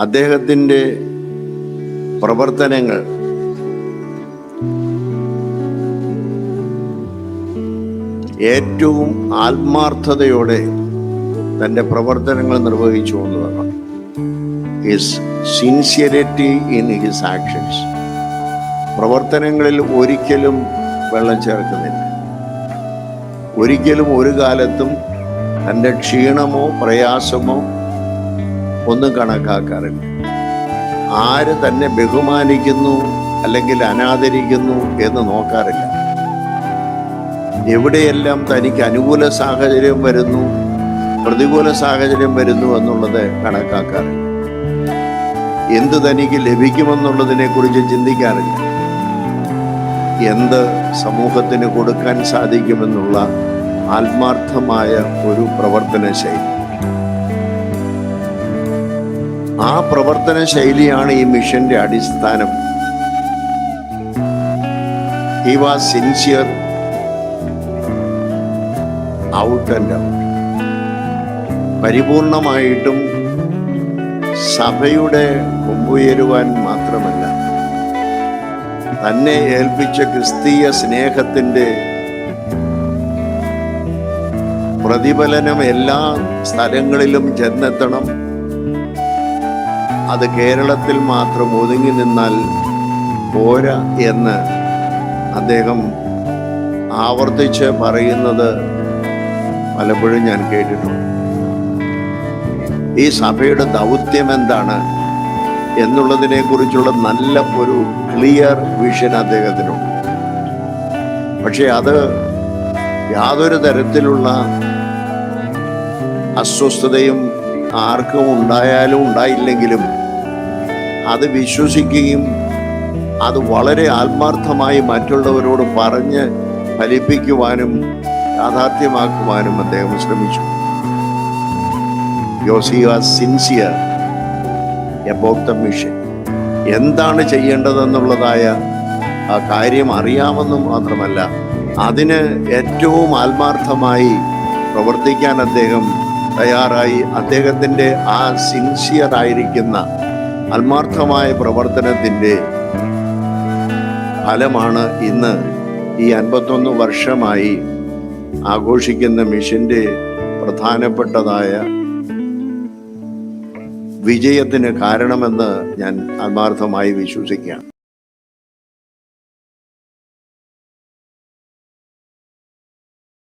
അദ്ദേഹത്തിൻ്റെ പ്രവർത്തനങ്ങൾ ഏറ്റവും ആത്മാർത്ഥതയോടെ തൻ്റെ പ്രവർത്തനങ്ങൾ നിർവഹിച്ചു എന്നതാണ്. His sincerity in his actions. പ്രവർത്തനങ്ങളിൽ ഒരിക്കലും വെള്ളം ചേർക്കുന്നില്ല. ഒരിക്കലും ഒരു കാലത്തും തൻ്റെ ക്ഷീണമോ പ്രയാസമോ ഒന്നും കണക്കാക്കാറില്ല. ആര് തന്നെ ബഹുമാനിക്കുന്നു അല്ലെങ്കിൽ അനാദരിക്കുന്നു എന്ന് നോക്കാറില്ല. എവിടെയെല്ലാം തനിക്ക് അനുകൂല സാഹചര്യം വരുന്നു, പ്രതികൂല സാഹചര്യം വരുന്നു എന്നുള്ളത് കണക്കാക്കാറില്ല. എന്ത് തനിക്ക് ലഭിക്കുമെന്നുള്ളതിനെ കുറിച്ച് ചിന്തിക്കാറില്ല. എന്ത് സമൂഹത്തിന് കൊടുക്കാൻ സാധിക്കുമെന്നുള്ള ആത്മാർത്ഥമായ ഒരു പ്രവർത്തന ശൈലി. ആ പ്രവർത്തന ശൈലിയാണ് ഈ മിഷന്റെ അടിസ്ഥാനം. He was sincere out and out. പരിപൂർണമായിട്ടും സഭയുടെ മുമ്പുയരുവാൻ മാത്രമല്ല, തന്നെ ഏൽപ്പിച്ച ക്രിസ്തീയ സ്നേഹത്തിൻ്റെ പ്രതിഫലനം എല്ലാ സ്ഥലങ്ങളിലും ചെന്നെത്തണം. അത് കേരളത്തിൽ മാത്രം ഒതുങ്ങി നിന്നാൽ പോരാ എന്ന് അദ്ദേഹം ആവർത്തിച്ച് പറയുന്നത് പലപ്പോഴും ഞാൻ കേട്ടിട്ടുണ്ട്. ഈ സഭയുടെ ദൗത്യം എന്താണ് എന്നുള്ളതിനെ കുറിച്ചുള്ള നല്ല ഒരു ക്ലിയർ വിഷൻ അദ്ദേഹത്തിനുണ്ട്. പക്ഷെ അത് യാതൊരു തരത്തിലുള്ള അസ്വസ്ഥതയും ആർക്കും ഉണ്ടായാലും ഉണ്ടായില്ലെങ്കിലും അത് വിശ്വസിക്കുകയും അത് വളരെ ആത്മാർത്ഥമായി മറ്റുള്ളവരോട് പറഞ്ഞ് ഫലിപ്പിക്കുവാനും യാഥാർത്ഥ്യമാക്കുവാനും അദ്ദേഹം ശ്രമിച്ചു. He was sincere about the mission. എന്താണ് ചെയ്യേണ്ടതെന്നുള്ളതായ ആ കാര്യം അറിയാമെന്നും മാത്രമല്ല, അതിന് ഏറ്റവും ആത്മാർത്ഥമായി പ്രവർത്തിക്കാൻ അദ്ദേഹം തയ്യാറായി. അദ്ദേഹത്തിൻ്റെ ആ സിൻസിയർ ആയിരിക്കുന്ന ആത്മാർത്ഥമായ പ്രവർത്തനത്തിൻ്റെ ഫലമാണ് ഇന്ന് ഈ 51 വർഷമായി ആഘോഷിക്കുന്ന മിഷന്റെ പ്രധാനപ്പെട്ടതായ വിജയത്തിന് കാരണമെന്ന് ഞാൻ ആത്മാർത്ഥമായി വിശ്വസിക്കുകയാണ്.